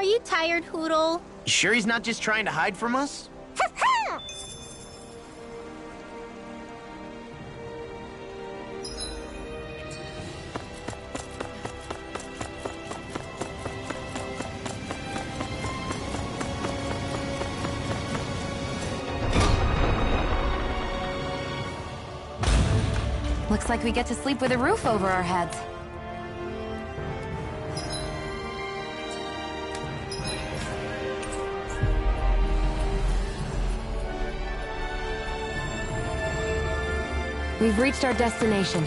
you tired, Hoodle? You sure he's not just trying to hide from us? Looks like we get to sleep with a roof over our heads. We've reached our destination.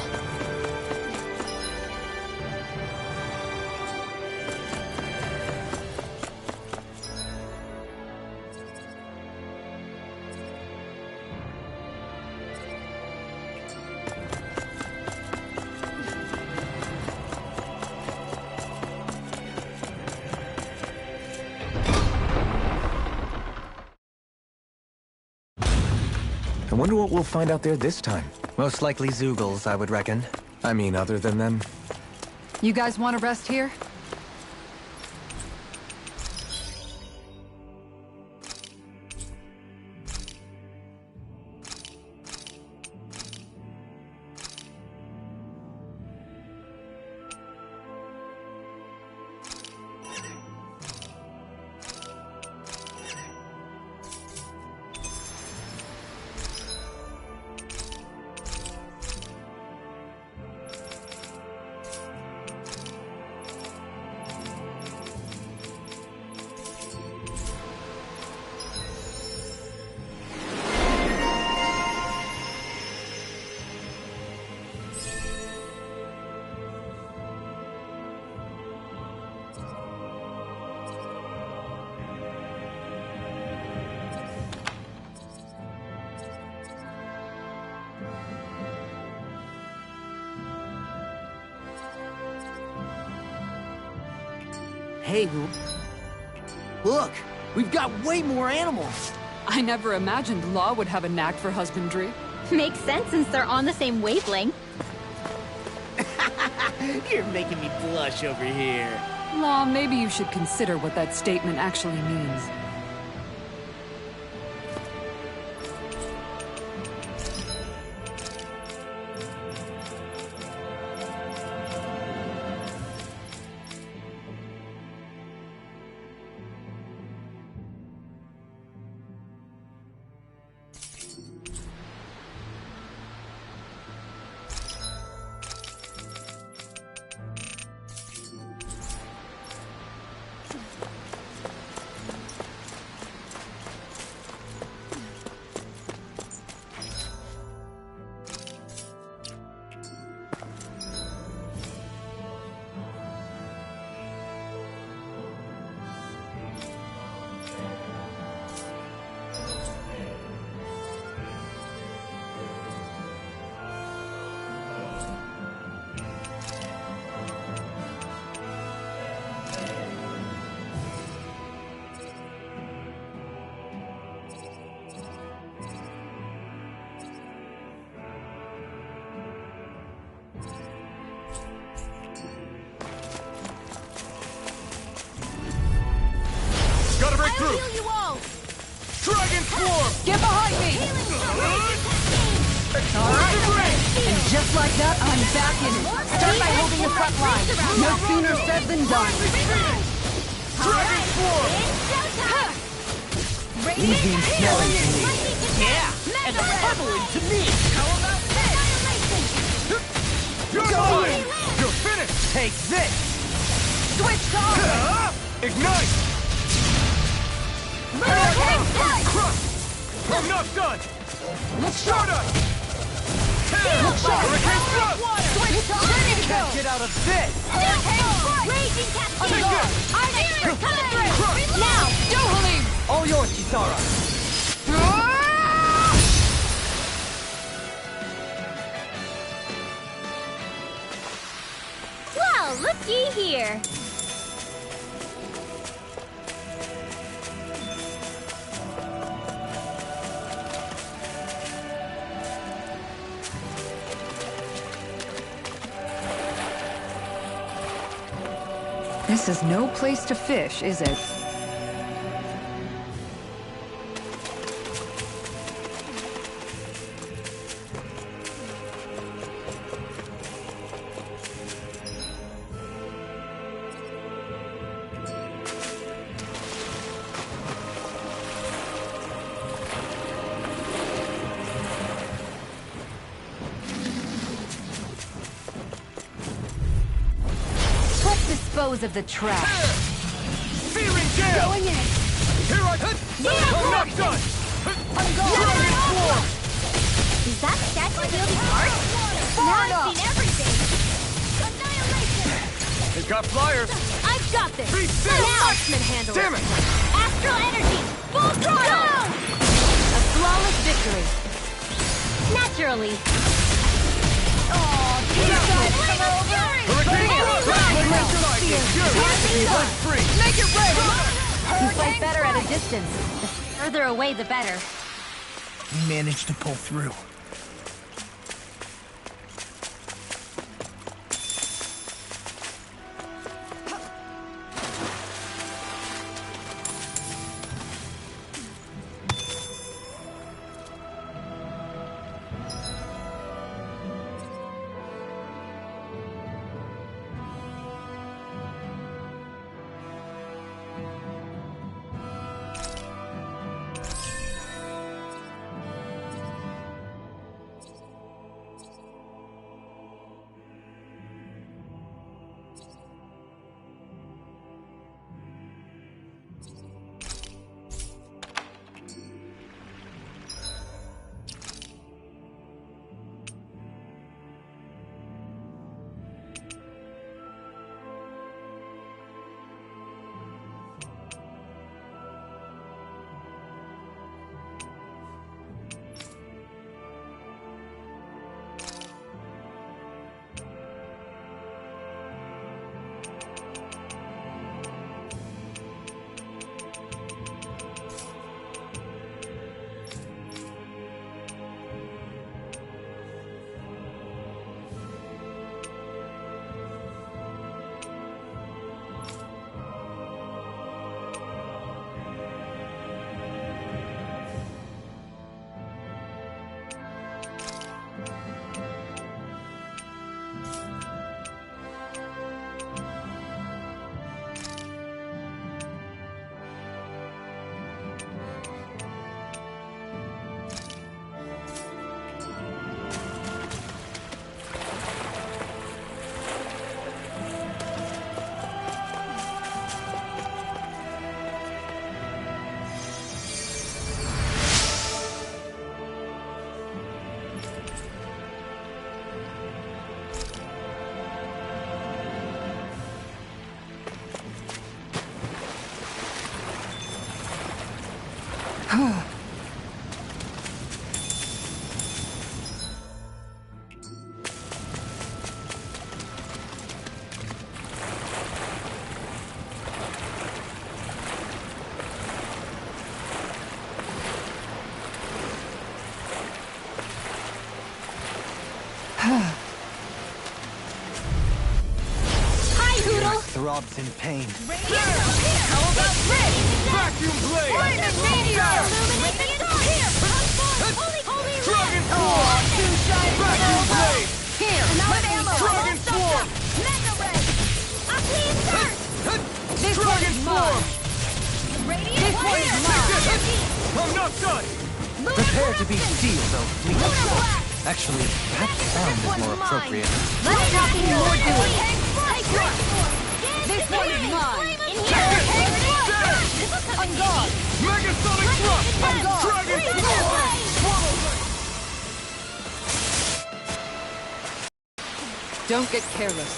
I wonder what we'll find out there this time. Most likely Zoogles, I would reckon. I mean, other than them. You guys want to rest here? Hey, look! We've got way more animals! I never imagined Law would have a knack for husbandry. Makes sense since they're on the same wavelength. You're making me blush over here. Law, maybe you should consider what that statement actually means. Gotta break through! Heal you all! Dragon Swarm! Get behind me! Alright! And just like that, I'm back in it. Start by holding the front line. No sooner said than done. Dragon Swarm! Easy killing to me. Yeah, and the bubbling to me. How about this? You're mine! You're finished! Take this! Switch on! Ignite! I'm not done! Stardust! Hurricane Thrust! Switch on! Ready to go! Can't get out of this! Raging Take Cascade! this! I'm here! Coming through! Now! Go, Halim! All yours, Kisara. Well, looky here. This is no place to fish, is it? Dispose of the trash. Fearing gale! Going in. Here I come! I'm not done! I'm going. Is that statue wielding art? Now I've seen everything. Annihilation! They've got flyers! I've got this! Be still! Now! Marksman handle Damn it. it! Astral energy! Full throttle! A flawless victory. Naturally. Make it ready. You fight better at a distance. The further away, the better. We managed to pull through. Hi, Hoodle! Throbs in pain. How about this? Vacuum blade! Lightning meteor! Illuminate the dark! Here! Holy Dragon red! form! Too shiny! Vacuum blade! Here, Another let me ammo! Dragon form! Mega red! A clean start! This Dragon one's form! mine. Radiant This one's fire! mine. I'm not done! Prepare to be sealed, though, Lunar please. blast! Actually, that sound is one's more mine. appropriate. Let's talk more doing. This This one's mine. In here! On guard. Megasonic thrust! Dragon form! Don't get careless.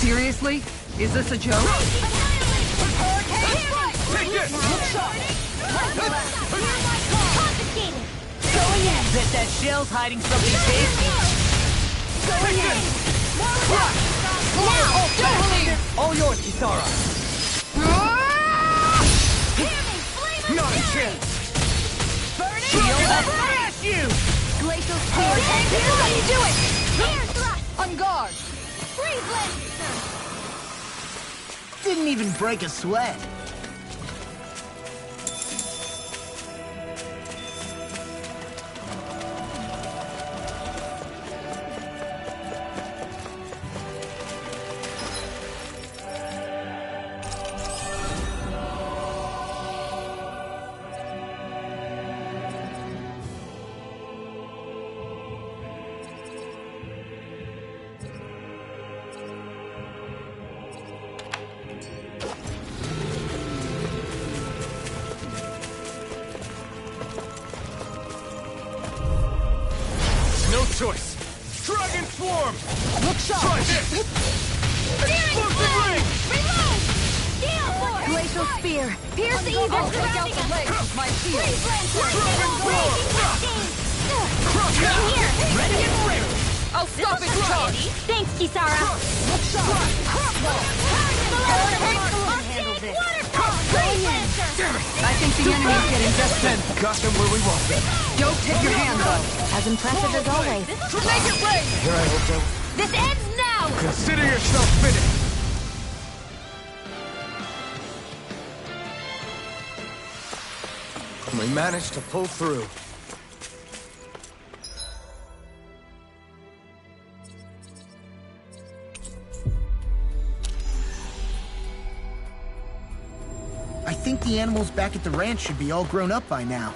Seriously? Is this a joke? Take this! Confiscated! Going in! Bet that shell's hiding something tasty. Going in! Now! Don't believe! All yours, Kisara. Not a chance! Shield, I'll smash you! Glacial spear! Here's how you do it! Air thrust! On guard! Freeze Lancer! Didn't even break a sweat. No choice! Dragon Swarm! Look sharp! Try this! Explosive ring! Reload! Steel Force! Glacial spear! Pierce the evil I'll take out surrounding the us! legs with my shield! Freeze Lancer! Dragon Swarm! Right here! Ready and ready. I'll stop its charge! Thanks, Kisara! Look sharp! I think the enemy's getting desperate. Got them where we want them. Don't take your hands off. As impressive as always. Make it rain! Here I hope so. This ends now! Consider yourself finished! We managed to pull through. I think the animals back at the ranch should be all grown up by now.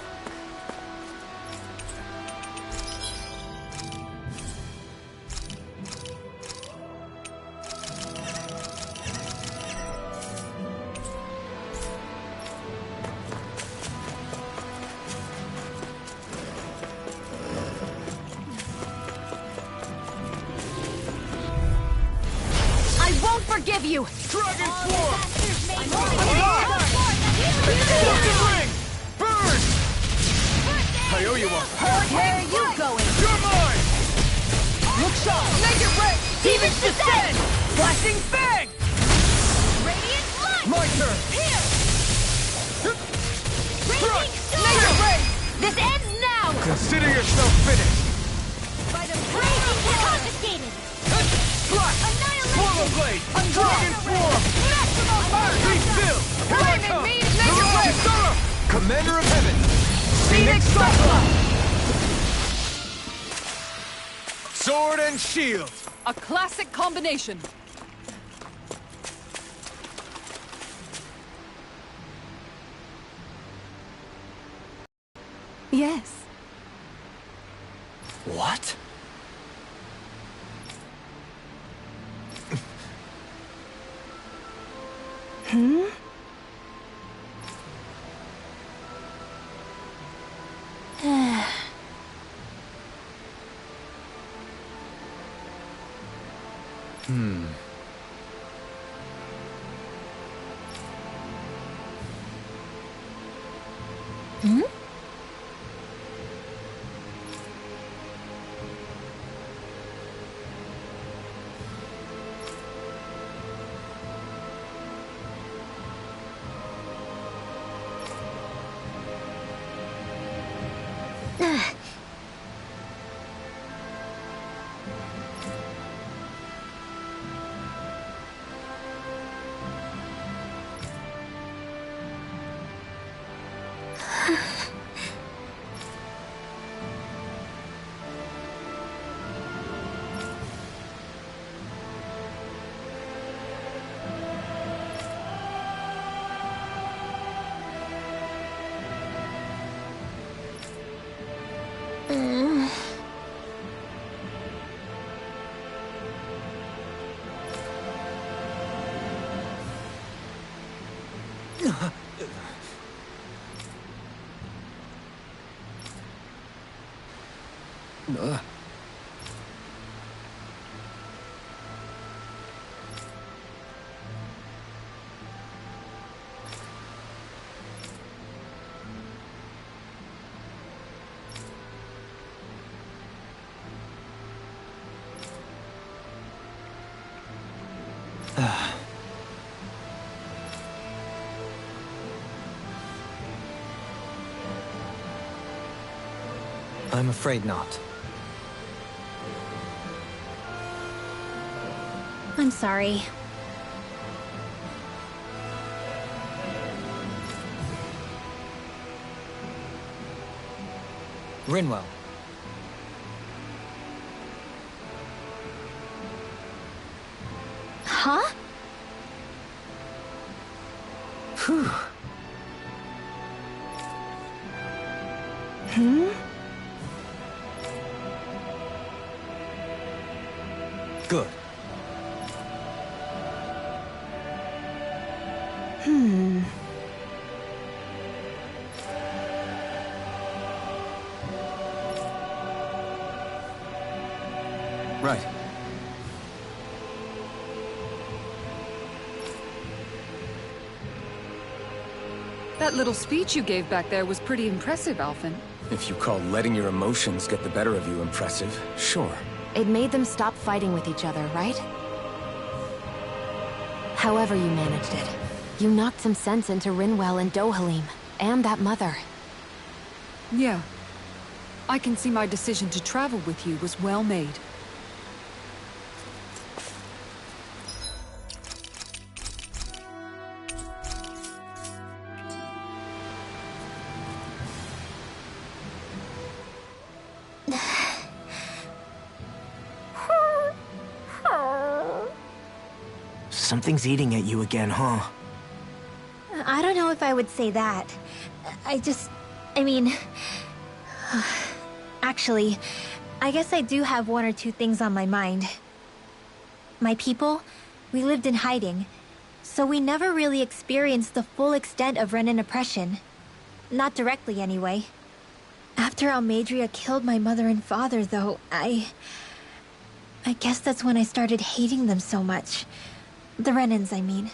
I won't forgive you! Dragon Swarm! Explosive ring! Burn! I owe you one. Where are you going? You're mine! Look sharp! Make it rain! Demons descend! Flashing bang! Radiant Light! My turn! Here! Raging Make it Storm! rain! This ends now! Consider yourself finished! Raging confiscated! Swallow Blade! Dragon Swarm! Be still! Here I come! Make it rain! Kisara! Commander of Heaven! Phoenix Cyclone! Sword and shield! A classic combination. Yes. What? I'm afraid not. I'm sorry. Rinwell. Huh? Phew. Good. Right. That little speech you gave back there was pretty impressive, Alphen. If you call letting your emotions get the better of you impressive, sure. It made them stop fighting with each other, right? However you managed it, you knocked some sense into Rinwell and Dohalim, and that mother. Yeah. I can see my decision to travel with you was well made. Something's eating at you again, huh? I don't know if I would say that. I mean... Actually, I guess I do have one or two things on my mind. My people, we lived in hiding, so we never really experienced the full extent of Renan oppression. Not directly, anyway. After Almadria killed my mother and father, though, I guess that's when I started hating them so much. The Renans, I mean.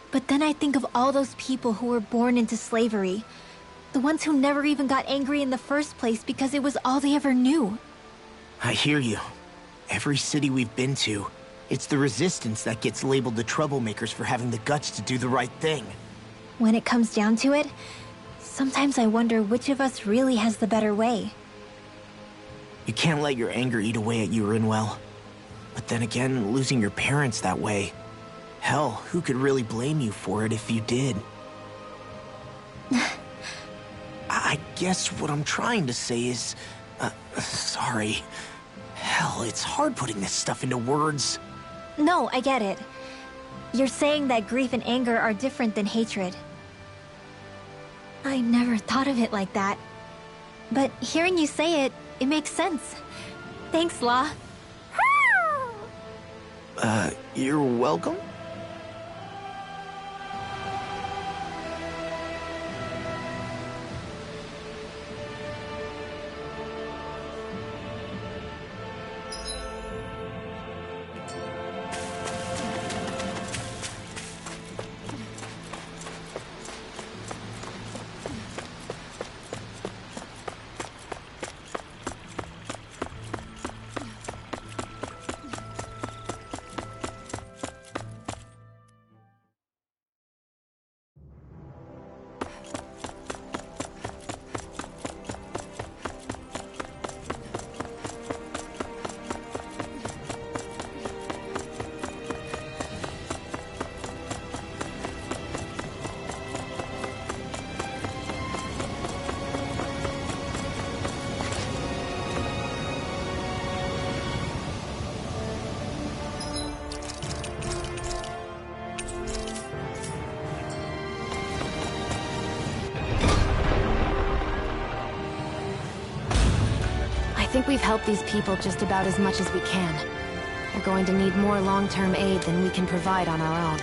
But then I think of all those people who were born into slavery. The ones who never even got angry in the first place because it was all they ever knew. I hear you. Every city we've been to, it's the resistance that gets labeled the troublemakers for having the guts to do the right thing. When it comes down to it, sometimes I wonder which of us really has the better way. You can't let your anger eat away at you, Rinwell. But then again, losing your parents that way... Hell, who could really blame you for it if you did? I guess what I'm trying to say is... sorry. Hell, it's hard putting this stuff into words. No, I get it. You're saying that grief and anger are different than hatred. I never thought of it like that. But hearing you say it, it makes sense. Thanks, Law. You're welcome? I think we've helped these people just about as much as we can. We're going to need more long-term aid than we can provide on our own.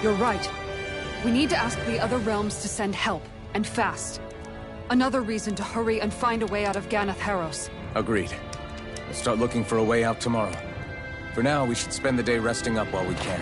You're right. We need to ask the other realms to send help, and fast. Another reason to hurry and find a way out of Ganath Haros. Agreed. We'll start looking for a way out tomorrow. For now, we should spend the day resting up while we can.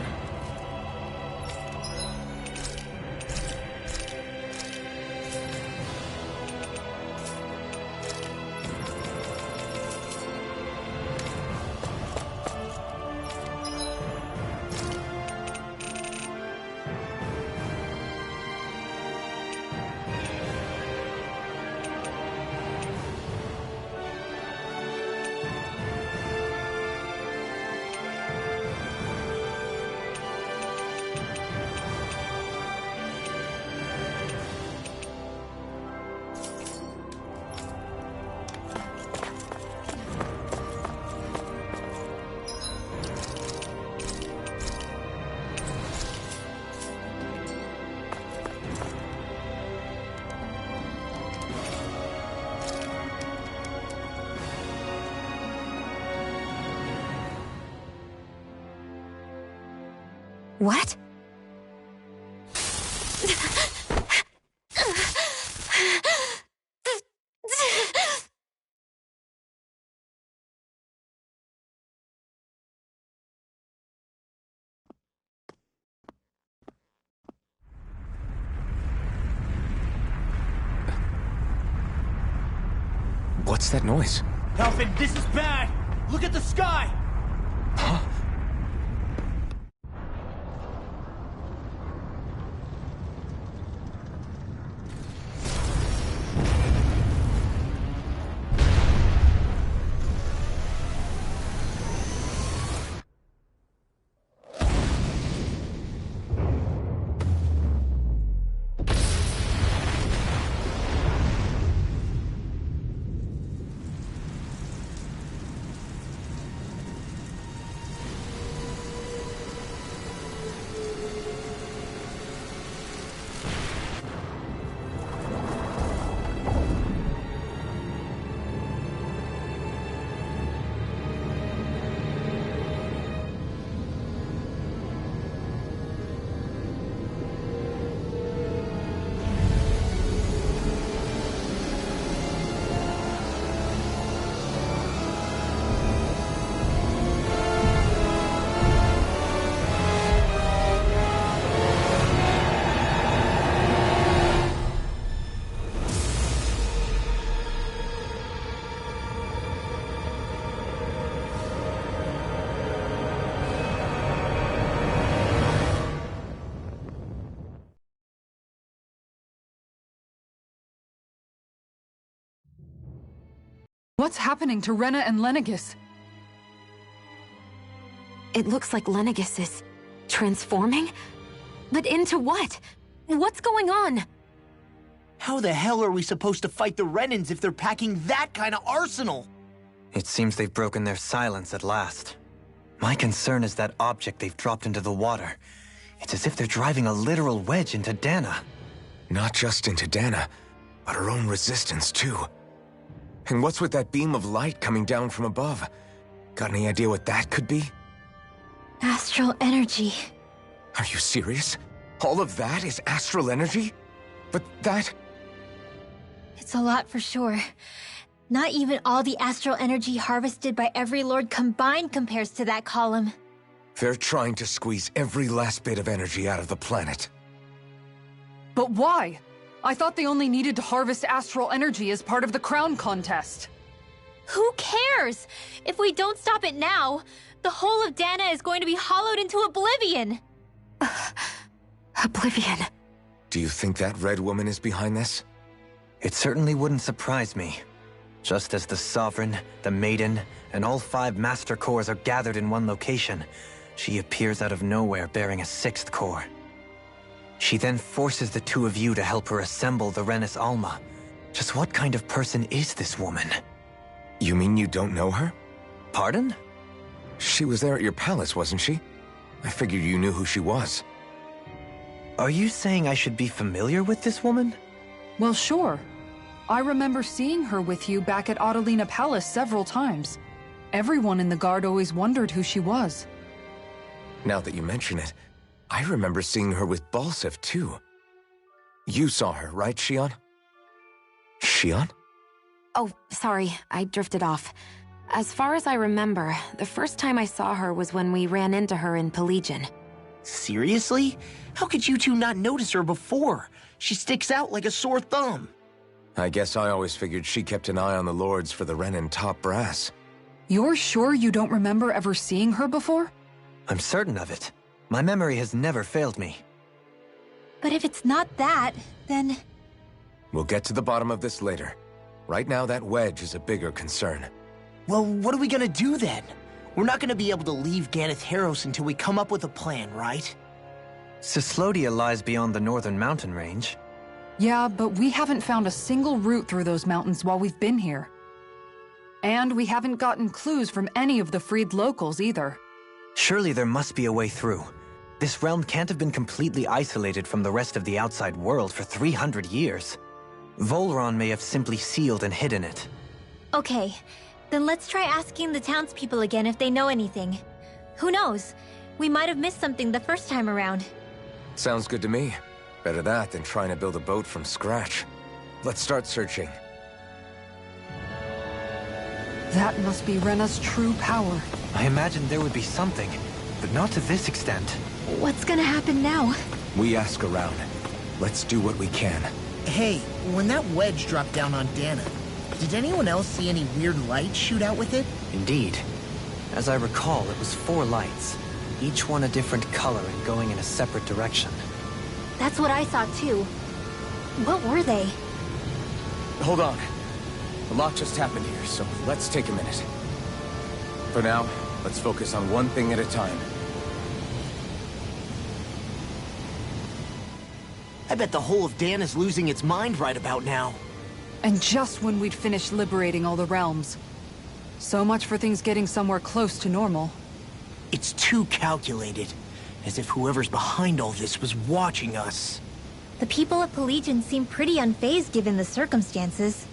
What? What's that noise? Alfred, this is bad! Look at the sky! Huh? What's happening to Rena and Lenegis? It looks like Lenegis is transforming? But into what? What's going on? How the hell are we supposed to fight the Renans if they're packing that kind of arsenal? It seems they've broken their silence at last. My concern is that object they've dropped into the water. It's as if they're driving a literal wedge into Dana. Not just into Dana, but her own resistance, too. And what's with that beam of light coming down from above? Got any idea what that could be? Astral energy. Are you serious? All of that is astral energy? But that... It's a lot for sure. Not even all the astral energy harvested by every lord combined compares to that column. They're trying to squeeze every last bit of energy out of the planet. But why? I thought they only needed to harvest astral energy as part of the crown contest. Who cares? If we don't stop it now, the whole of Dana is going to be hollowed into oblivion. Oblivion. Do you think that red woman is behind this? It certainly wouldn't surprise me. Just as the Sovereign, the Maiden, and all 5 Master Cores are gathered in one location, she appears out of nowhere bearing a 6th core. She then forces the 2 of you to help her assemble the Renis Alma. Just what kind of person is this woman? You mean you don't know her? Pardon? She was there at your palace, wasn't she? I figured you knew who she was. Are you saying I should be familiar with this woman? Well, sure. I remember seeing her with you back at Adelina Palace several times. Everyone in the guard always wondered who she was. Now that you mention it, I remember seeing her with Balsif, too. You saw her, right, Shion? Shion? Oh, sorry, I drifted off. As far as I remember, the first time I saw her was when we ran into her in Pelagian. Seriously? How could you two not notice her before? She sticks out like a sore thumb. I guess I always figured she kept an eye on the lords for the Renan top brass. You're sure you don't remember ever seeing her before? I'm certain of it. My memory has never failed me. But if it's not that, then... We'll get to the bottom of this later. Right now, that wedge is a bigger concern. Well, what are we gonna do then? We're not gonna be able to leave Ganeth Heros until we come up with a plan, right? Cyslodia lies beyond the northern mountain range. Yeah, but we haven't found a single route through those mountains while we've been here. And we haven't gotten clues from any of the freed locals either. Surely there must be a way through. This realm can't have been completely isolated from the rest of the outside world for 300 years. Volron may have simply sealed and hidden it. Okay, then let's try asking the townspeople again if they know anything. Who knows? We might have missed something the first time around. Sounds good to me. Better that than trying to build a boat from scratch. Let's start searching. That must be Rena's true power. I imagined there would be something, but not to this extent. What's gonna happen now? We ask around. Let's do what we can. Hey, when that wedge dropped down on Dana, did anyone else see any weird lights shoot out with it? Indeed. As I recall, it was 4 lights, each one a different color and going in a separate direction. That's what I saw too. What were they? Hold on. A lot just happened here, so let's take a minute. For now, let's focus on one thing at a time. I bet the whole of Dan is losing its mind right about now. And just when we'd finished liberating all the realms. So much for things getting somewhere close to normal. It's too calculated. As if whoever's behind all this was watching us. The people of Pelegion seem pretty unfazed given the circumstances.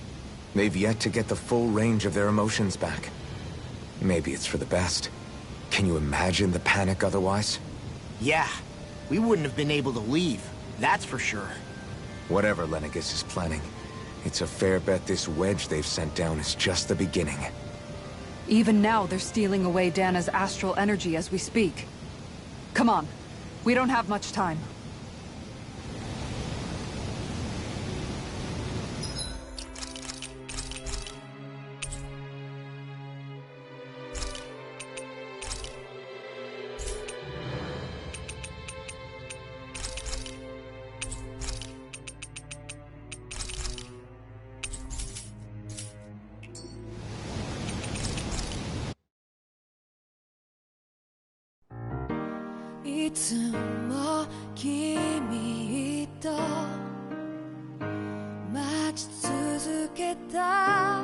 They've yet to get the full range of their emotions back. Maybe it's for the best. Can you imagine the panic otherwise? Yeah, we wouldn't have been able to leave. That's for sure. Whatever Lenegis is planning, it's a fair bet this wedge they've sent down is just the beginning. Even now, they're stealing away Dana's astral energy as we speak. Come on. We don't have much time.いつも君と待ち続けた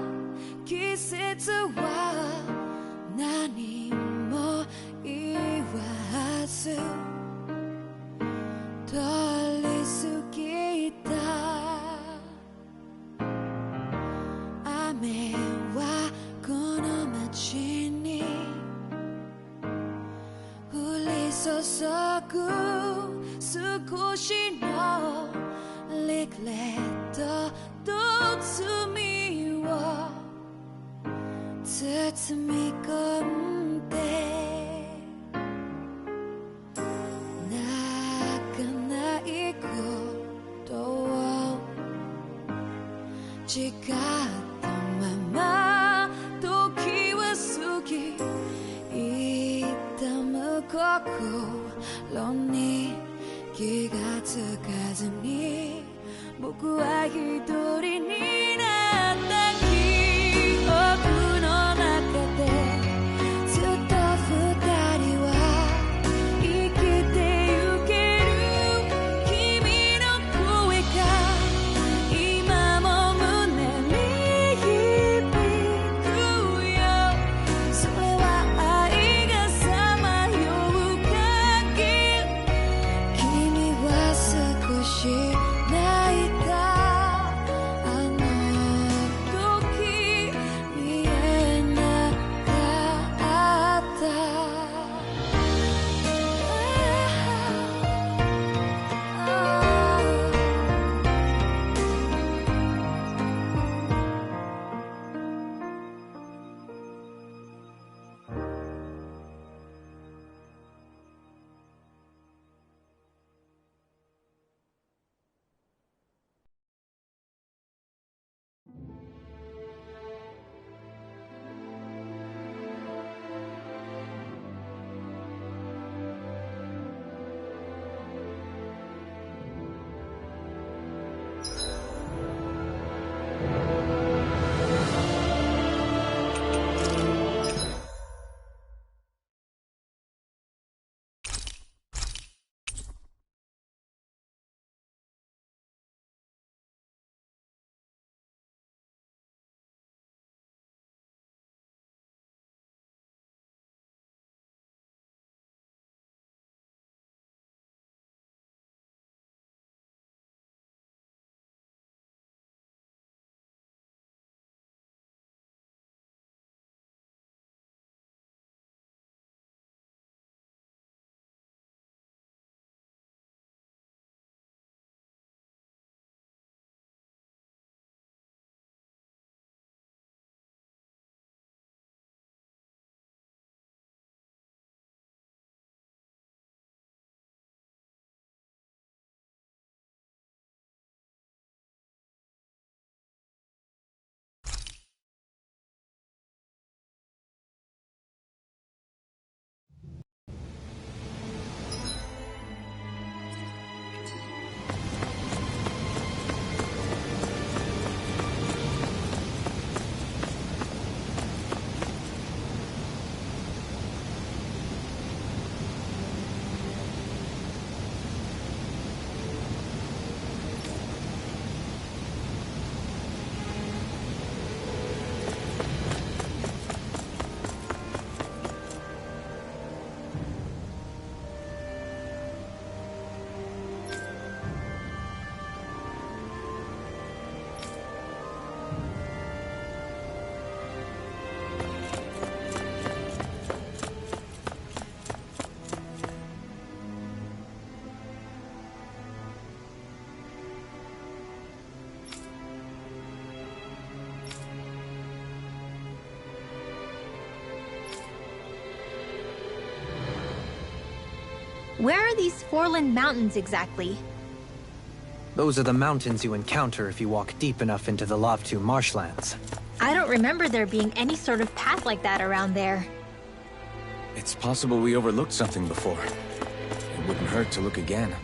季節は何も言わず通り過ぎた雨はこの街に降り注ぐ少しのリグレットと罪を包み込んで泣かないことを誓ったまま時は過ぎ痛む心に気がつかずに僕は一人になった記憶の中でずっと二人は生きてゆける君の声が今も胸に響くよそれは愛がさまよう限り君は少し泣いたあ Where are these Foreland Mountains exactly? Those are the mountains you encounter if you walk deep enough into the Lavtu marshlands. I don't remember there being any sort of path like that around there. It's possible we overlooked something before. It wouldn't hurt to look again.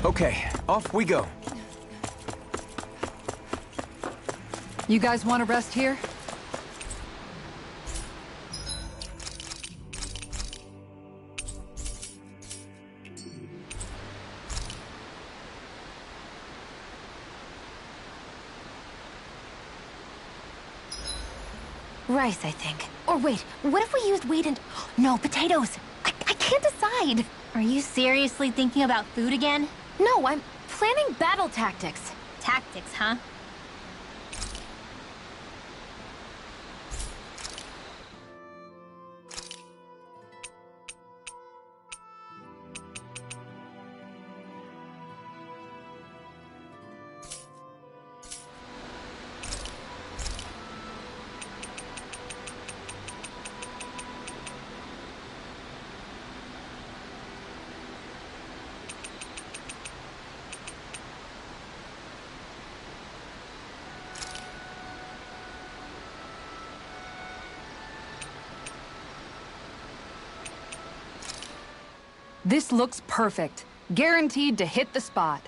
Okay, off we go. You guys want to rest here? Rice, I think. Or wait, what if we used wheat and... No, potatoes! I can't decide! Are you seriously thinking about food again? No, I'm planning battle tactics. Tactics, huh? This looks perfect. Guaranteed to hit the spot.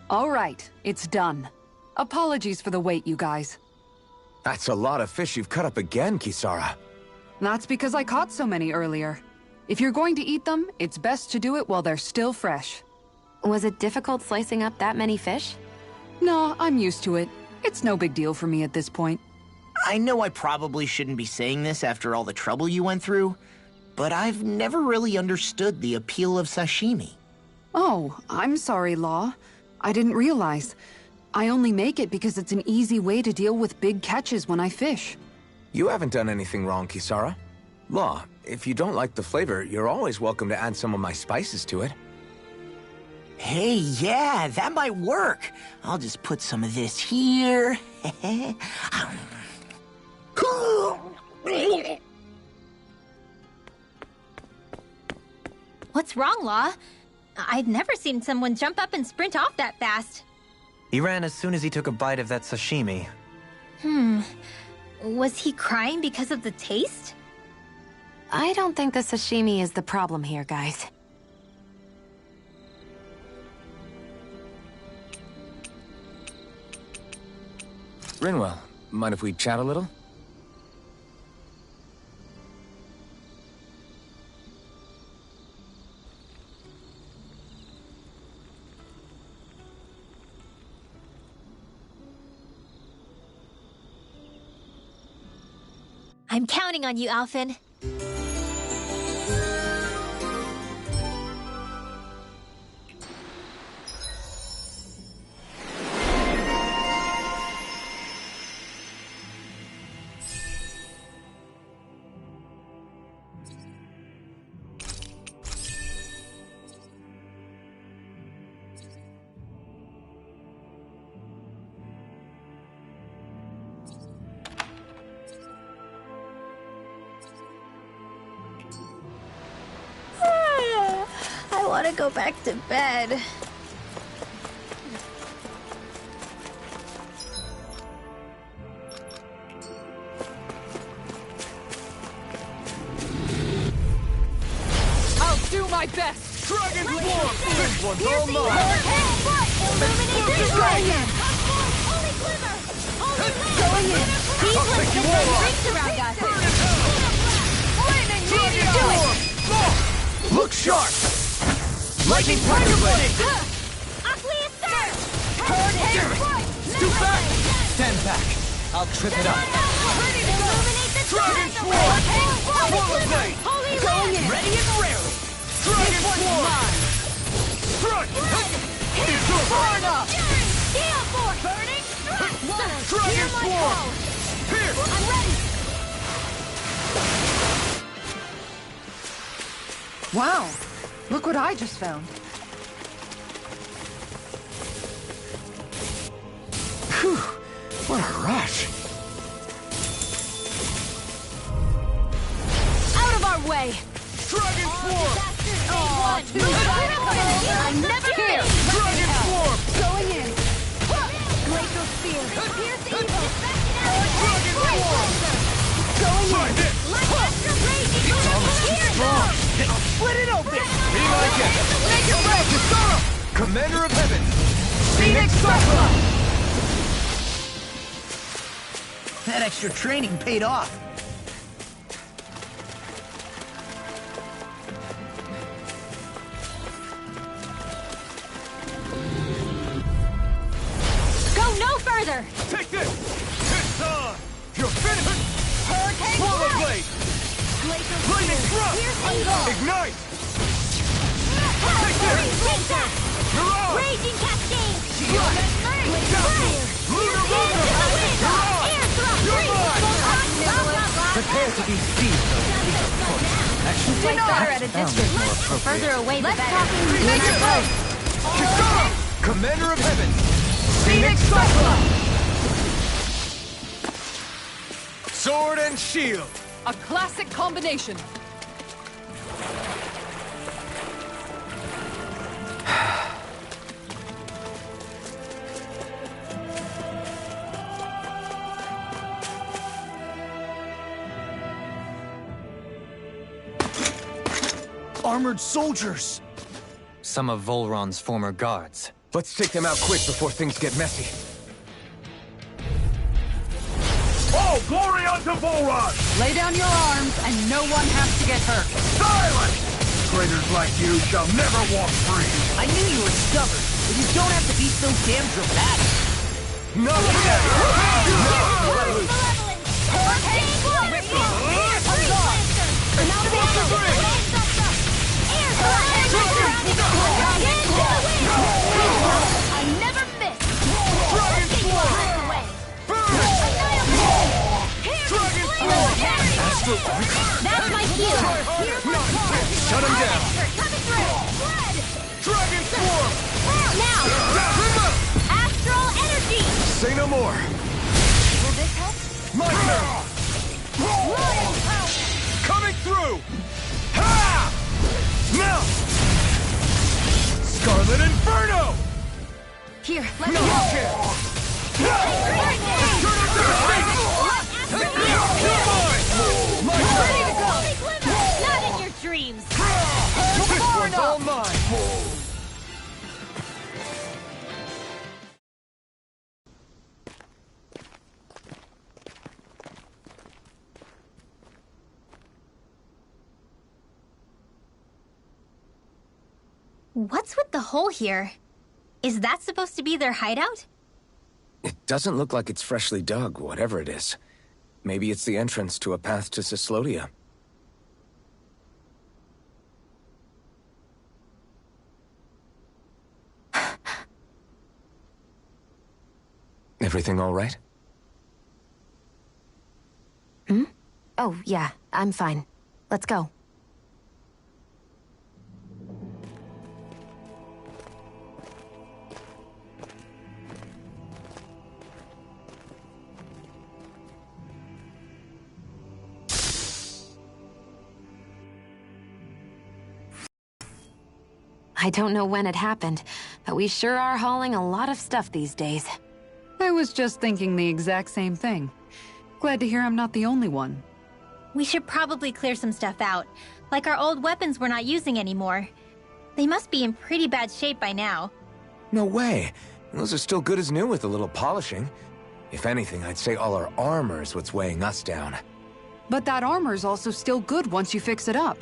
All right, it's done. Apologies for the wait, you guys. That's a lot of fish you've cut up again, Kisara. That's because I caught so many earlier. If you're going to eat them, it's best to do it while they're still fresh. Was it difficult slicing up that many fish? No, I'm used to it. It's no big deal for me at this point. I know I probably shouldn't be saying this after all the trouble you went through, but I've never really understood the appeal of sashimi. Oh, I'm sorry, Law. I didn't realize. I only make it because it's an easy way to deal with big catches when I fish. You haven't done anything wrong, Kisara. Law, if you don't like the flavor, you're always welcome to add some of my spices to it. Hey, yeah, that might work. I'll just put some of this here. What's wrong, Law? I've never seen someone jump up and sprint off that fast. He ran as soon as he took a bite of that sashimi. Was he crying because of the taste? I don't think the sashimi is the problem here, guys. Rinwell, mind if we chat a little? I'm counting on you, Alphen. I want to go back to bed. I'll do my best! Dragon's Warp! This one's all mine! Look sharp! Lightning Tiger Blade! Too fast! Stand back. I'll trip it up. Dragon Swarm! Swallow Blade! Ready and rarely! Dragon Swarm! Dragon Swarm! Here! I'm ready! Wow! Look what I just found. Phew! What a rush! Out of our way! Dragon Swarm! I never Here! finished! Dragon Swarm! Going in! Glacial Spear! Pierce evil! Dragon Swarm! Try this! It's almost too strong! Split it open! Be my guest! Make it break! Kasara! Commander of Heaven! Phoenix Cyclops! That extra training paid off. Go no further! Take this! It's on! You're finished! Hurricane Swallow Blade! Blade! Glacial Lightning Thrust! Pierce evil! Ignite! Take that! You're on! Raging Cascade! Shield! Lunar Rotor! Air thrust! You're mine! Prepare to be seized, Actually, You're better at a distance. Further away, the better. Make it break! Kasara! Commander of Heaven! Phoenix Cyclops! Sword and shield! A classic combination. Armored soldiers! Some of Volron's former guards. Let's take them out quick before things get messy. All glory unto Volron! Lay down your arms, and no one has to get hurt. Silence! Traitors like you shall never walk free! I knew you were stubborn, but you don't have to be so damn dramatic. No! I never miss! Dragon Swarm! Dragon Swarm! That's my cue! Here's my card! Shut him down! Coming through! Dragon Swarm! Now! Astral energy! Say no more! Will this help? My turn! Coming through! Ha! Now! Scarlet Inferno! Here, let No me go! chance! Eternal Devastation! You're mine! My Ready turn! to go! Not in your dreams! This one's all mine! What's with the hole here? Is that supposed to be their hideout? It doesn't look like it's freshly dug, whatever it is. Maybe it's the entrance to a path to Cyslodia. Everything all right? Oh, yeah, I'm fine. Let's go. I don't know when it happened, but we sure are hauling a lot of stuff these days. I was just thinking the exact same thing. Glad to hear I'm not the only one. We should probably clear some stuff out, like our old weapons we're not using anymore. They must be in pretty bad shape by now. No way. Those are still good as new with a little polishing. If anything, I'd say all our armor is what's weighing us down. But that armor's also still good once you fix it up.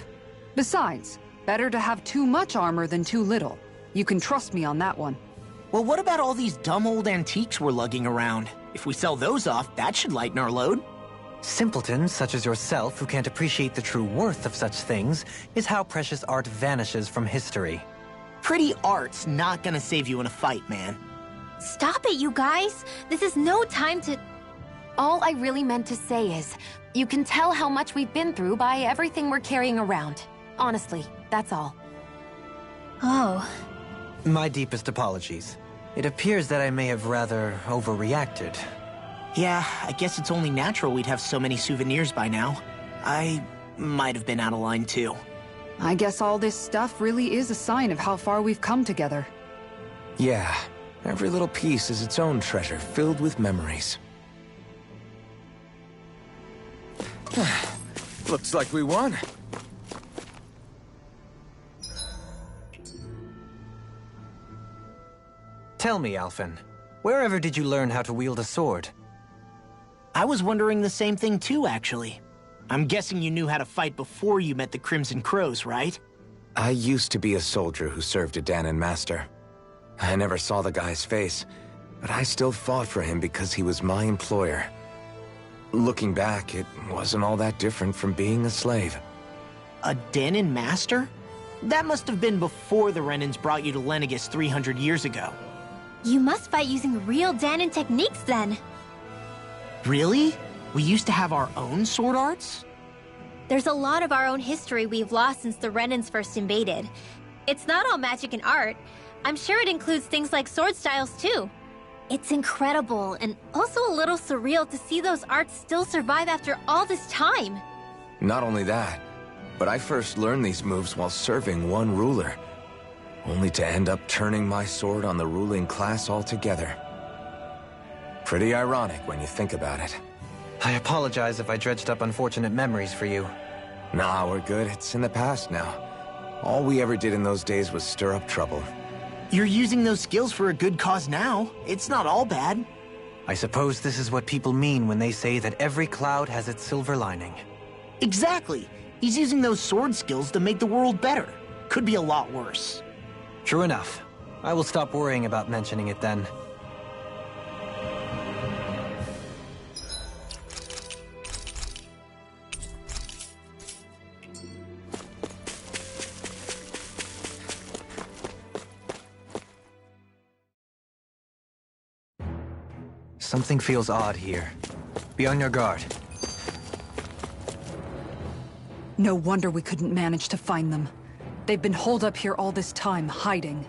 Besides, better to have too much armor than too little. You can trust me on that one. Well, what about all these dumb old antiques we're lugging around? If we sell those off, that should lighten our load. Simpletons such as yourself who can't appreciate the true worth of such things is how precious art vanishes from history. Pretty art's not gonna save you in a fight, man. Stop it, you guys! This is no time to... All I really meant to say is, you can tell how much we've been through by everything we're carrying around. Honestly, that's all. Oh. My deepest apologies. It appears that I may have rather overreacted. Yeah, I guess it's only natural we'd have so many souvenirs by now. I might have been out of line too. I guess all this stuff really is a sign of how far we've come together. Yeah, every little piece is its own treasure filled with memories. Looks like we won. Tell me, Alphen, wherever did you learn how to wield a sword? I was wondering the same thing too, actually. I'm guessing you knew how to fight before you met the Crimson Crows, right? I used to be a soldier who served a Danon master. I never saw the guy's face, but I still fought for him because he was my employer. Looking back, it wasn't all that different from being a slave. A Danon master? That must have been before the Renans brought you to Lenegis 300 years ago. You must fight using real Danon techniques then. Really? We used to have our own sword arts? There's a lot of our own history we've lost since the Renans first invaded. It's not all magic and art. I'm sure it includes things like sword styles too. It's incredible and also a little surreal to see those arts still survive after all this time. Not only that, but I first learned these moves while serving one ruler, only to end up turning my sword on the ruling class altogether. Pretty ironic when you think about it. I apologize if I dredged up unfortunate memories for you. Nah, we're good. It's in the past now. All we ever did in those days was stir up trouble. You're using those skills for a good cause now. It's not all bad. I suppose this is what people mean when they say that every cloud has its silver lining. Exactly. He's using those sword skills to make the world better. Could be a lot worse. True enough. I will stop worrying about mentioning it then. Something feels odd here. Be on your guard. No wonder we couldn't manage to find them. They've been holed up here all this time, hiding.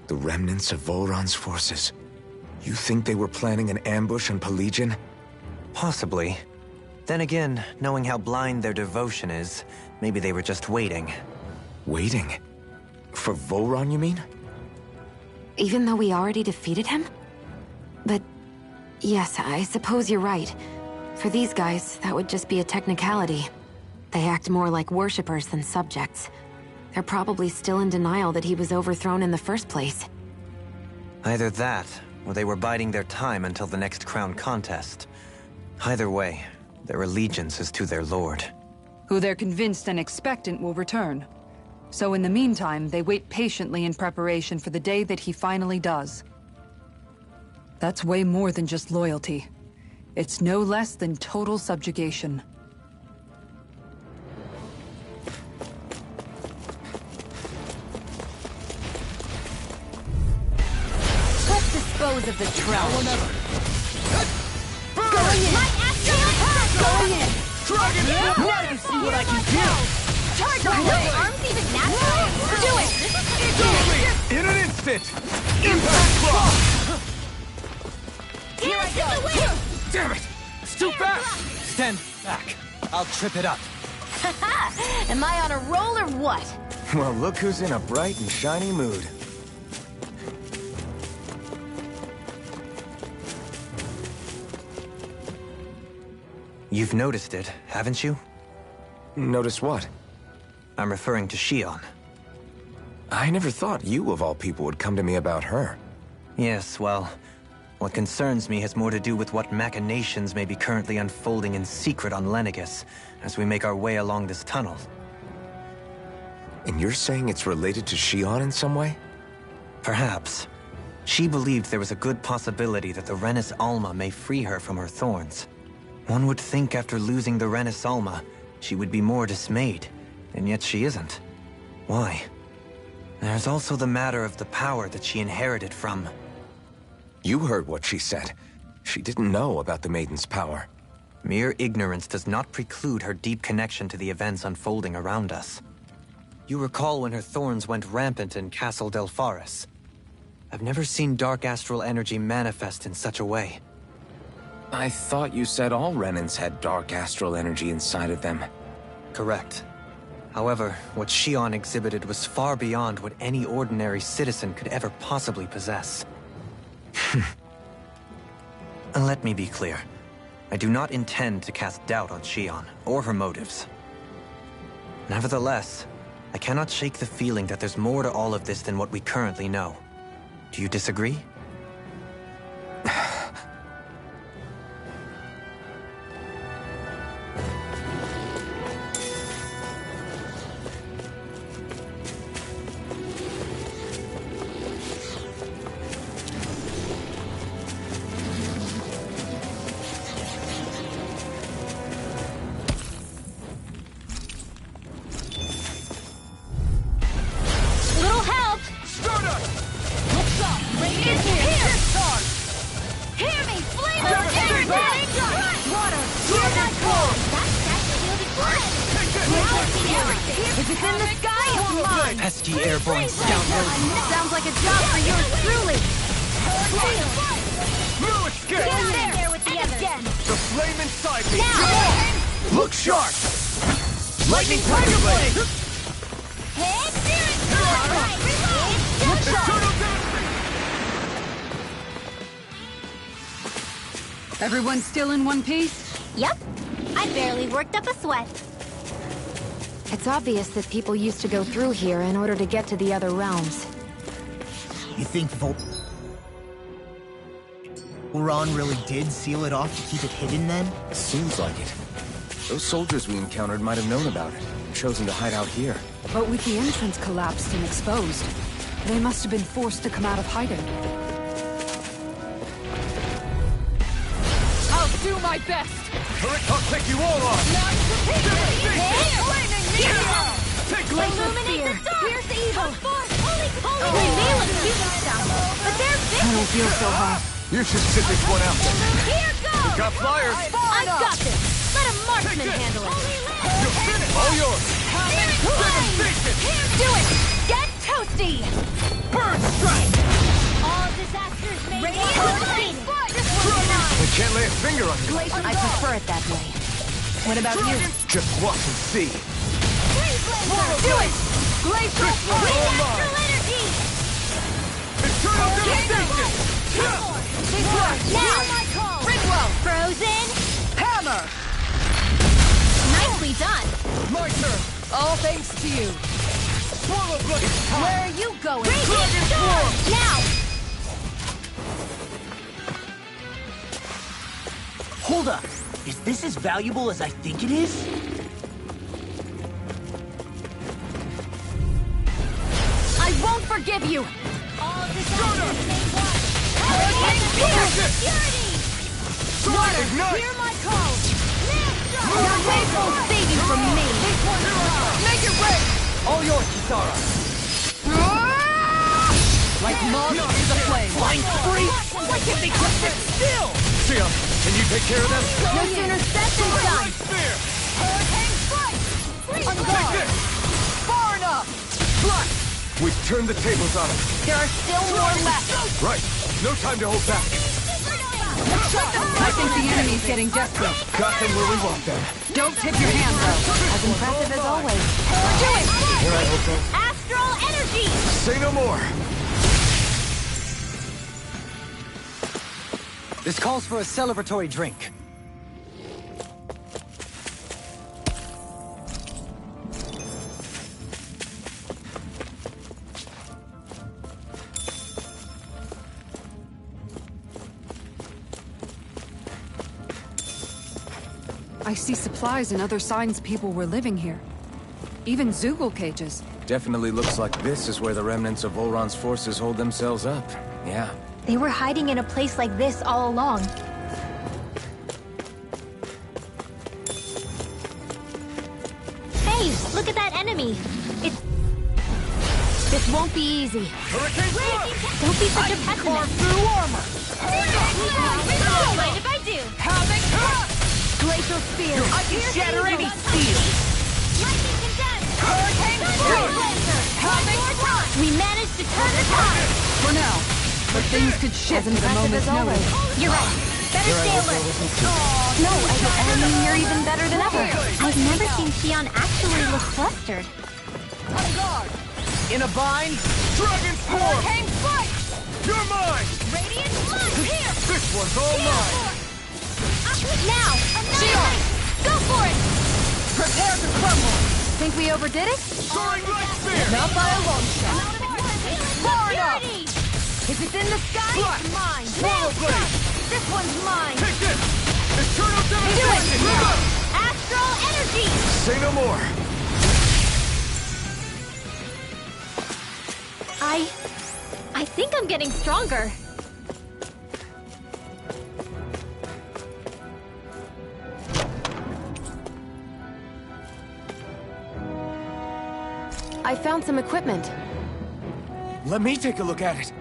The remnants of Volron's forces. You think they were planning an ambush on Pelegion? Possibly. Then again, knowing how blind their devotion is, maybe they were just waiting. Waiting? For Volron, you mean? Even though we already defeated him? But yes, I suppose you're right. For these guys, that would just be a technicality. They act more like worshippers than subjects. They're probably still in denial that he was overthrown in the first place. Either that, or they were biding their time until the next crown contest. Either way, their allegiance is to their lord. Who they're convinced and expectant will return. So in the meantime, they wait patiently in preparation for the day that he finally does. That's way more than just loyalty. It's no less than total subjugation. Let's dispose of the trash. Going in! Going in! Dragon! Now you see what I can do! Tiger Blade! Arms even natural? Do it! In an instant! Impact Claw! Here I go! Damn it! It's too fast! Stand back. I'll trip it up. Am I on a roll or what? Well, look who's in a bright and shiny mood. You've noticed it, haven't you? Notice what? I'm referring to Shion. I never thought you, of all people, would come to me about her. Yes, well, what concerns me has more to do with what machinations may be currently unfolding in secret on Lenegis as we make our way along this tunnel. And you're saying it's related to Shion in some way? Perhaps. She believed there was a good possibility that the Renis Alma may free her from her thorns. One would think after losing the Renis Alma, she would be more dismayed, and yet she isn't. Why? There's also the matter of the power that she inherited from... You heard what she said. She didn't know about the Maiden's power. Mere ignorance does not preclude her deep connection to the events unfolding around us. You recall when her thorns went rampant in Castle Delpharis. I've never seen dark astral energy manifest in such a way. I thought you said all Renans had dark astral energy inside of them. Correct. However, what Shion exhibited was far beyond what any ordinary citizen could ever possibly possess. And let me be clear. I do not intend to cast doubt on Shion, or her motives. Nevertheless, I cannot shake the feeling that there's more to all of this than what we currently know. Do you disagree? Little help! Start us! Looks up! Radiant here! Hear me! Flame Never of stay energy! back! Water! Hear that cold! That's shielded blood! Take this! Now I see everything! If it's in the sky, it's mine! Pesky airborne scoundrels! Sounds like a job for yours truly! No escape! Get there with the others! The flame inside me! Now! Come on! Look sharp! Lightning Tiger Blade! Hey, spirit! Alright, reload! Eternal Destiny! Everyone still in one piece? Yep. I barely worked up a sweat. It's obvious that people used to go through here in order to get to the other realms. You think Volron really did seal it off to keep it hidden then? Seems like it. Those soldiers we encountered might have known about it, and chosen to hide out here. But with the entrance collapsed and exposed, they must have been forced to come out of hiding. I'll do my best! Turret, I'll take you all on! Take Illuminate the dark! Pierce evil! They may look cute and stuff, but they're I vicious! don't feel so hot. You should sit this one out then. Here goes! Got flyers! I got this! Let a marksman Take this. handle it! You're finished! All yours! Devastation! Do it! Get toasty! Burn strike! All disasters may be I can't lay a finger on you. I prefer it that way. What about you? Just watch and see. Do it! Glacial astral energy! Eternal devastation! Now! Ridwell! Frozen! Hammer! Nicely done! My turn! All thanks to you. Swallow blade! Where are you going? Dragon Storm! Now! Hold up! Is this as valuable as I think it is? I won't forgive you! All disasters may watch! Water, Ignite! hear my call! Your wave won't save you from me! Make it rain! All yours, Kisara! Like moths to the flame. Flying free? Why can't they just sit still? Sia, can you take care of them? No sooner said than done! Spear! On guard! Take this! Far enough! Blast! We've turned the tables on them. There are still more left! Right. No time to hold back. I think the enemy's getting desperate. Got them where we want them. Don't tip your hand, though. As impressive as always. Do it! Here I hope so. Astral energy! Say no more. This calls for a celebratory drink. I see supplies and other signs people were living here. Even Zoogle cages. Definitely looks like this is where the remnants of Volron's forces hold themselves up. Yeah. They were hiding in a place like this all along. Hey, look at that enemy! It's... This won't be easy. Hurricane Thrust! Don't be such a Carve pessimist. through armor! Don't mind if I do. Havoc! Glacial Spear. I can shatter any steel! Lightning condensed. Hurricane Thrust! Havoc! We managed to turn the tide. For now. But things could shift As at a impressive moment's as always. notice. You're right. Better stay alert. No, I mean, you're even better than ever. I've never seen Xion actually look flustered. On guard! In a bind, Dragon Form! Hurricane Strike! You're mine! Radiant Blood! Here! This one's all mine! Now! Annihilate! Go for it! Prepare to crumble! Think we overdid it? Soaring Light Spear! Not by a long shot. Far enough! If it's in the sky, Slash! it's mine. Swallow Blade! This one's mine. Take this! Eternal Do Devastation! it! Astral energy! Say no more! I think I'm getting stronger. I found some equipment. Let me take a look at it.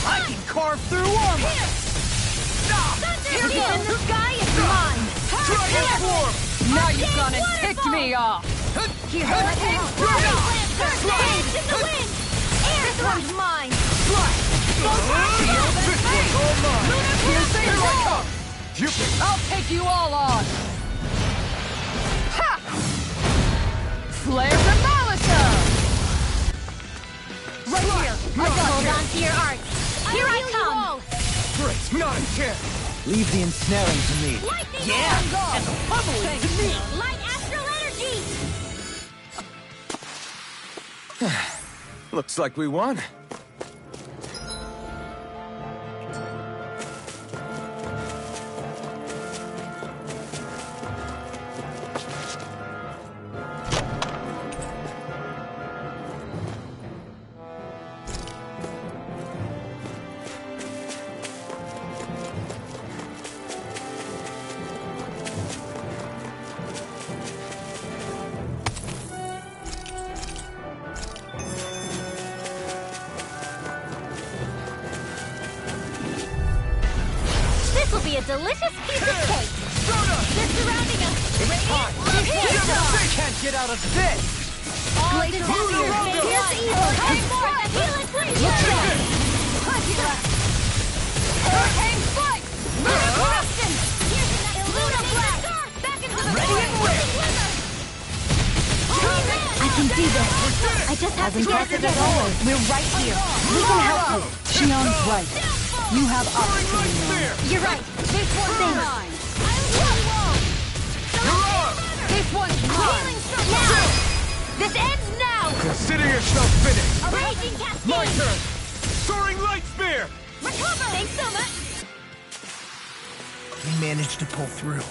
I can carve through armor! If it's in the sky, it's mine. Dragon Form! Now you've gone and ticked me off! Here, Hurricane Blade in the wind. This one's mine. This one's all mine! Here I come! You can... I'll take you all on! Ha! Flare the Molotov! Right here. Hold on to your arts. Here I come. Great, not a chance! Leave the ensnaring to me. Lightning Yeah! And the pummeling to me! Light astral energy. Looks like we won. This will be a delicious piece of cake. They're surrounding us. Can't get out of this! All disasters face evil. Heal it, please. Hurricane Strike! Eruption! Luna Blast! Back into the I can do this. I just have to get it together. We're right here. We can help you. Xion's right. You have opportunity now. You're right. This one's mine. This one's mine! Now! This ends now! Consider yourself finished! A raging cascade! My turn! Soaring Light Spear! Recover! Thanks so much! We managed to pull through.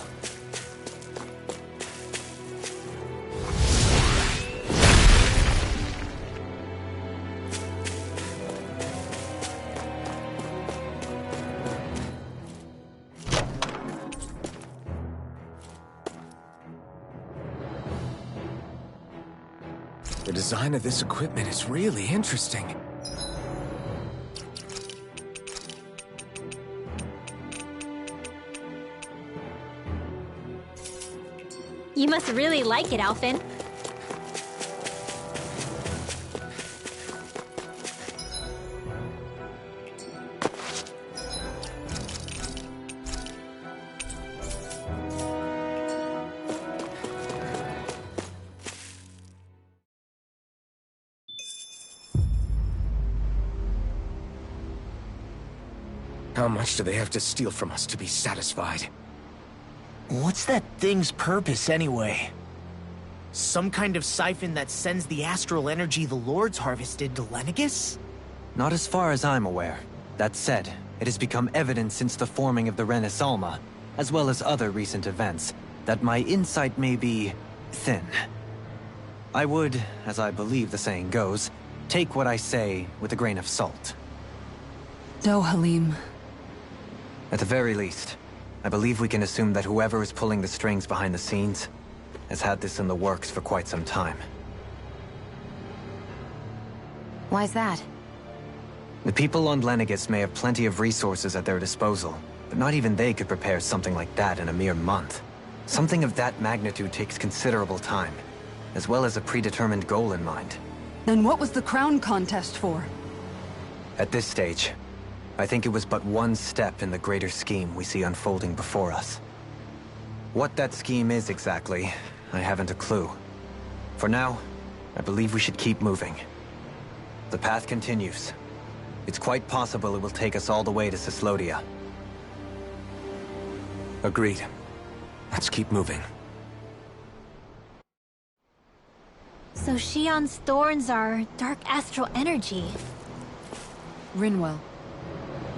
The design of this equipment is really interesting. You must really like it, Alphen. How much do they have to steal from us to be satisfied? What's that thing's purpose, anyway? Some kind of siphon that sends the astral energy the Lords harvested to Lenegus? Not as far as I'm aware. That said, it has become evident since the forming of the Renaissance, as well as other recent events, that my insight may be thin. I would, as I believe the saying goes, take what I say with a grain of salt. Dohalim. At the very least, I believe we can assume that whoever is pulling the strings behind the scenes has had this in the works for quite some time. Why's that? The people on Lenegus may have plenty of resources at their disposal, but not even they could prepare something like that in a mere month. Something of that magnitude takes considerable time, as well as a predetermined goal in mind. Then what was the crown contest for? At this stage, I think it was but one step in the greater scheme we see unfolding before us. What that scheme is exactly, I haven't a clue. For now, I believe we should keep moving. The path continues. It's quite possible it will take us all the way to Cyslodia. Agreed. Let's keep moving. So Shion's thorns are dark astral energy. Rinwell,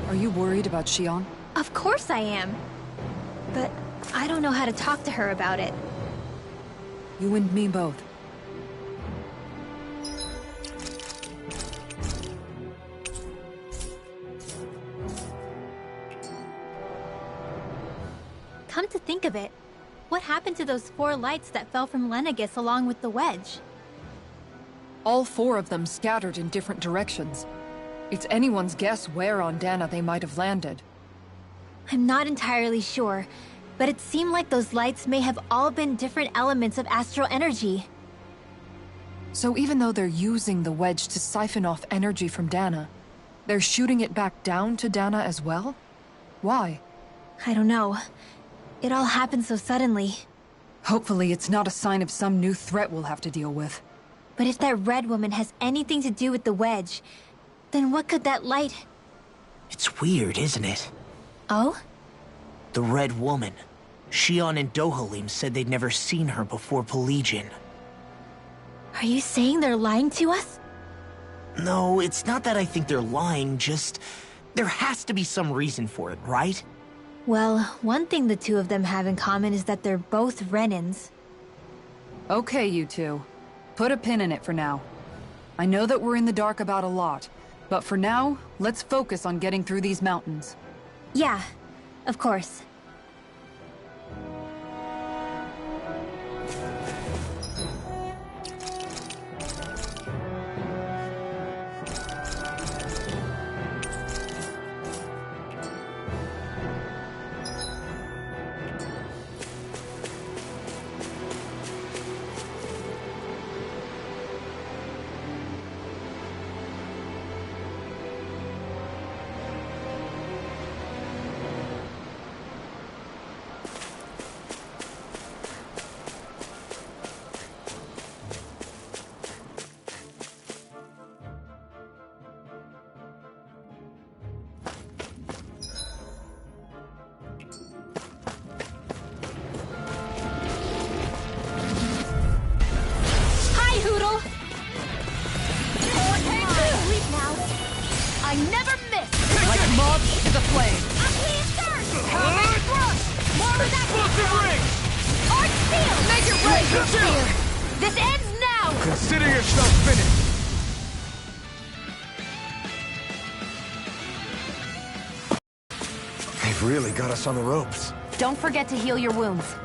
are you worried about Shion? Of course I am. But I don't know how to talk to her about it. You and me both. Come to think of it, what happened to those 4 lights that fell from Lenegus along with the wedge? All 4 of them scattered in different directions. It's anyone's guess where on Dana they might have landed. I'm not entirely sure, but it seemed like those lights may have all been different elements of astral energy. So even though they're using the wedge to siphon off energy from Dana, they're shooting it back down to Dana as well? Why? I don't know. It all happened so suddenly. Hopefully it's not a sign of some new threat we'll have to deal with. But if that red woman has anything to do with the wedge, then what could that light... It's weird, isn't it? Oh? The Red Woman. Shion and Dohalim said they'd never seen her before Pelagian. Are you saying they're lying to us? No, it's not that I think they're lying, just... there has to be some reason for it, right? Well, one thing the two of them have in common is that they're both Renans. Okay, you two. Put a pin in it for now. I know that we're in the dark about a lot, but for now, let's focus on getting through these mountains. Yeah, of course. This ends now! Consider yourself finished! They've really got us on the ropes. Don't forget to heal your wounds.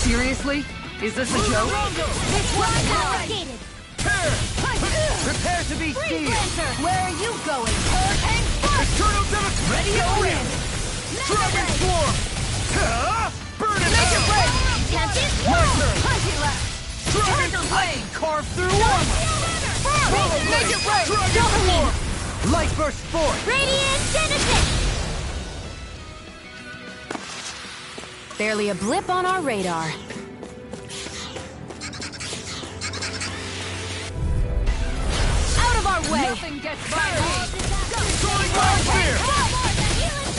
Seriously? Is this a joke? This one's complicated! Prepare to be seized! Where are you going? Hurricane Thrust! Eternal Devastation! Ready to win! Dragon Swarm! Burn it out! Tempest My turn! I can carve through armor! Make it rain! Dragon Form! Light Burst Force! Radiant Genesis! Barely a blip on our radar. Out of our way! Nothing gets by me! Sonic Wild Spear!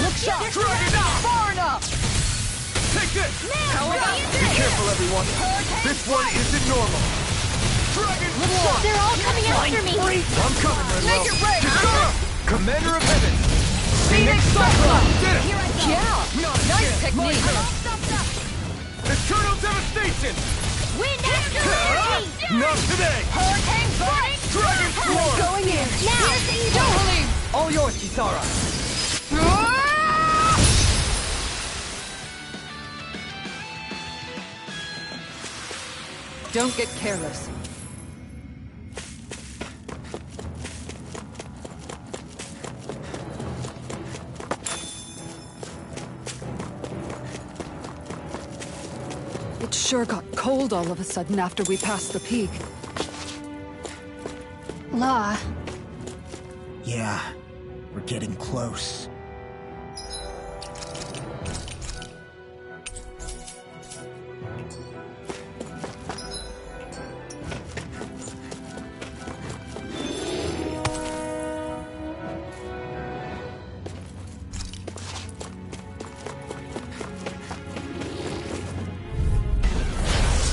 Look sharp! Dragon Eye! Far enough! Take this! How about Be careful, everyone! This one isn't normal! Dragon Form! They're all coming after me! I'm coming, Renlo! Make it rain! Kisara! Commander of Heaven! Phoenix Cyclone! Did it! Yeah! Nice technique! Eternal Devastation! Wind after Not today! Hurricane burning! Dragon Swarm! Going in! Now! Here's the evil! All yours, Kisara! Don't get careless. It sure got cold all of a sudden after we passed the peak. Law. Yeah, we're getting close.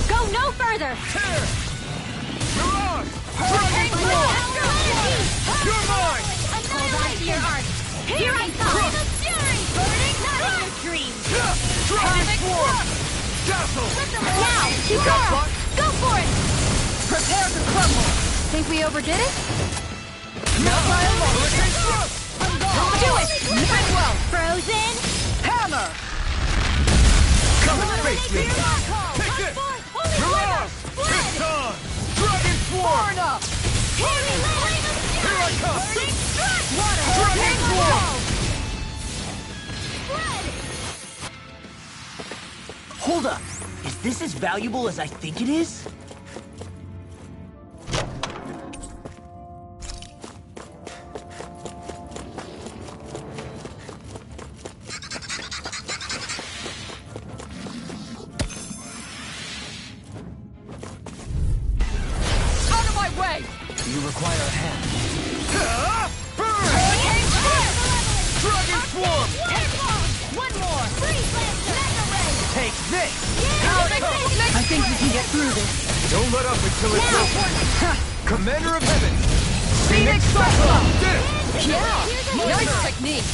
Go no further! Mirage! Dragon Swarm! You're mine! Hold on to your art! Here I come! Burning not in your dreams! Dragon Swarm! Dazzle! Now! Kisara! Go for it! Prepare to crumble! Think we overdid it? Hurricane Thrust! Do it! Midwell! Frozen! Hammer! Come and face me! Take this! Mirage! It's on! Dragon Far Swarm! enough! Here I come! Dragon Swarm! Hold up! Is this as valuable as I think it is? Out of my way! You require a hand. Burn! Dragon Swarm! One more! Freeze Lancer! Take this! I think we can get through this. Don't let up until it's over! Commander of Heaven! Phoenix Cyclone! Did it! Yeah! Nice technique!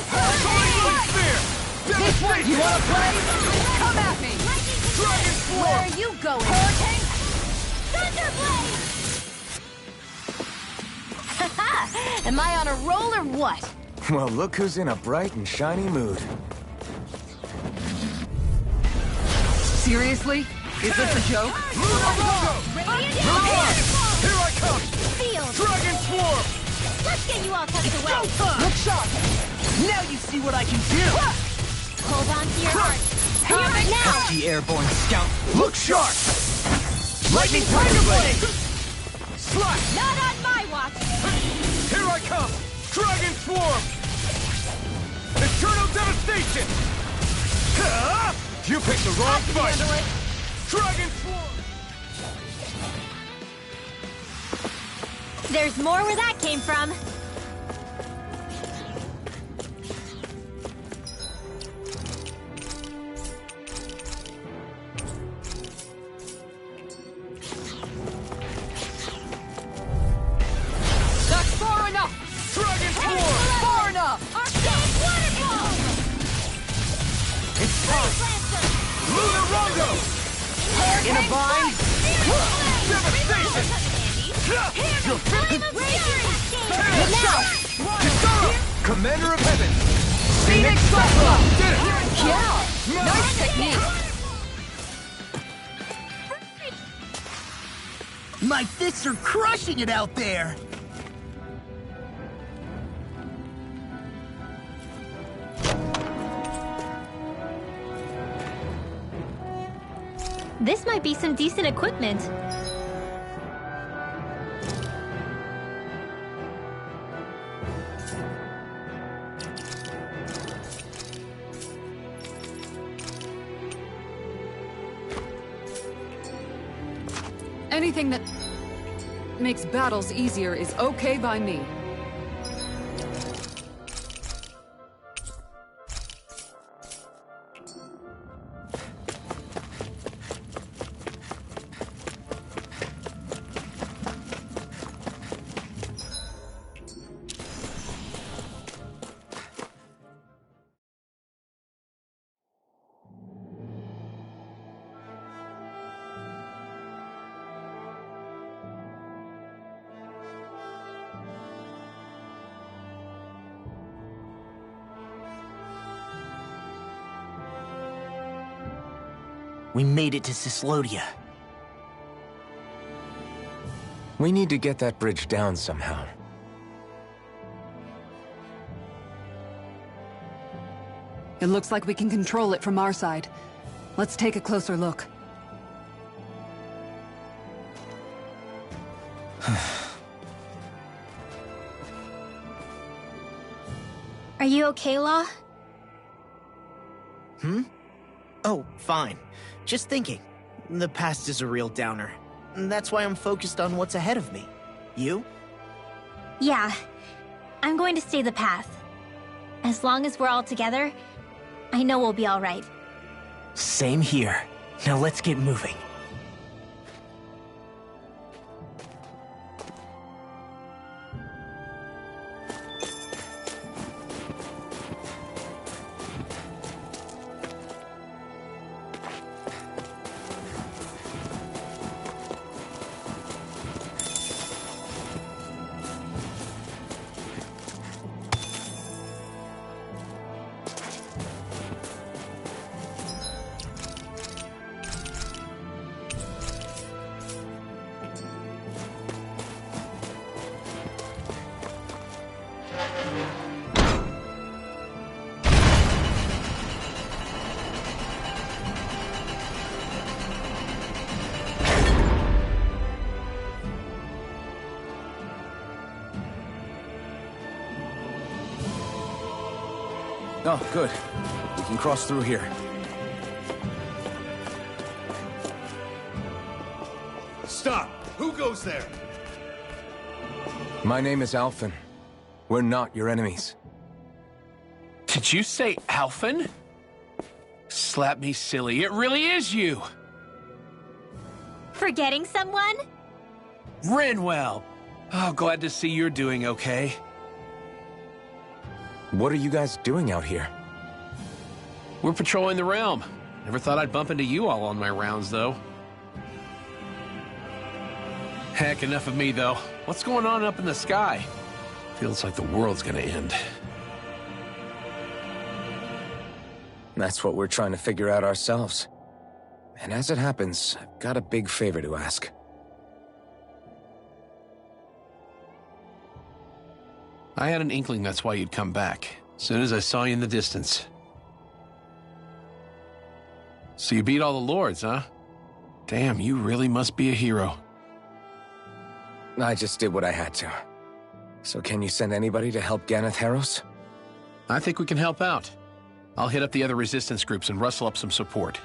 Sonic Spear! This one, you wanna play? Come at me! Dragon Where Swarm! are you going? Hurricane! Thunderblade! Am I on a roll or what? Well, look who's in a bright and shiny mood. Seriously? Is this a joke? Mirage! Here I come! Field! Dragon Swarm! Let's get you all tucked away! Look sharp! Now you see what I can do! Hold on to your heart! Here now! The airborne scout. Look sharp! Lightning Tiger Blade! Slash! Not on my watch! Here I come! Dragon Swarm! Eternal Devastation! Ah! You picked the wrong fight! Dragon Swarm! There's more where that came from. That's far enough! Dragon Swarm! Far enough! Arcade Waterfall! It's time! Lunar Rondo! In a bind? Devastation! You're Now! Commander of Heaven! Phoenix Cyclone! Did it! Yeah! Nice technique! My fists are crushing it out there! This might be some decent equipment. Anything that makes battles easier is okay by me. We made it to Cislodia. We need to get that bridge down somehow. It looks like we can control it from our side. Let's take a closer look. Are you okay, Law? Oh, fine. Just thinking. The past is a real downer. That's why I'm focused on what's ahead of me. You? Yeah. I'm going to stay the path. As long as we're all together, I know we'll be all right. Same here. Now let's get moving. Oh, good. We can cross through here. Stop! Who goes there? My name is Alphen. We're not your enemies. Did you say Alphen? Slap me silly, it really is you! Forgetting someone? Renwell! Oh, glad to see you're doing okay. What are you guys doing out here? We're patrolling the realm. Never thought I'd bump into you all on my rounds, though. Heck, enough of me, though. What's going on up in the sky? Feels like the world's gonna end. That's what we're trying to figure out ourselves. And as it happens, I've got a big favor to ask. I had an inkling that's why you'd come back. As soon as I saw you in the distance. So you beat all the lords, huh? Damn, you really must be a hero. I just did what I had to. So can you send anybody to help Ganeth Heros? I think we can help out. I'll hit up the other resistance groups and rustle up some support.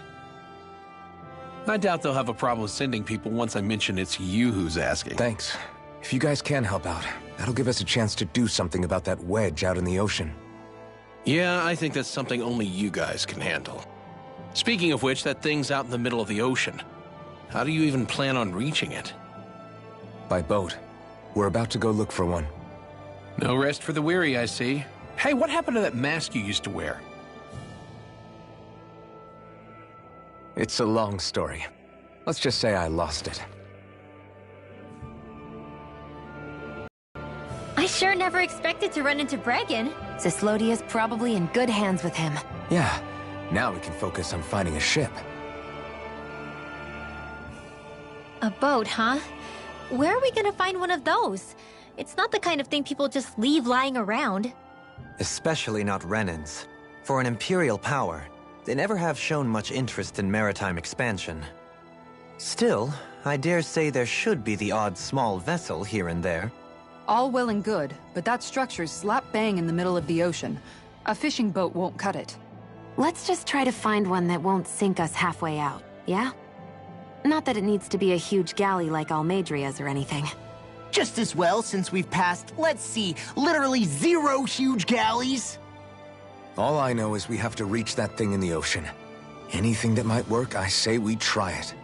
I doubt they'll have a problem with sending people once I mention it's you who's asking. Thanks. If you guys can help out, that'll give us a chance to do something about that wedge out in the ocean. Yeah, I think that's something only you guys can handle. Speaking of which, that thing's out in the middle of the ocean. How do you even plan on reaching it? By boat. We're about to go look for one. No rest for the weary, I see. Hey, what happened to that mask you used to wear? It's a long story. Let's just say I lost it. I sure never expected to run into Bregan. Cislodia's probably in good hands with him. Yeah, now we can focus on finding a ship. A boat, huh? Where are we gonna find one of those? It's not the kind of thing people just leave lying around. Especially not Renans. For an Imperial power, they never have shown much interest in maritime expansion. Still, I dare say there should be the odd small vessel here and there. All well and good, but that structure's slap bang in the middle of the ocean. A fishing boat won't cut it. Let's just try to find one that won't sink us halfway out, yeah? Not that it needs to be a huge galley like Almadria's or anything. Just as well, since we've passed, let's see, literally 0 huge galleys. All I know is we have to reach that thing in the ocean. Anything that might work, I say we try it.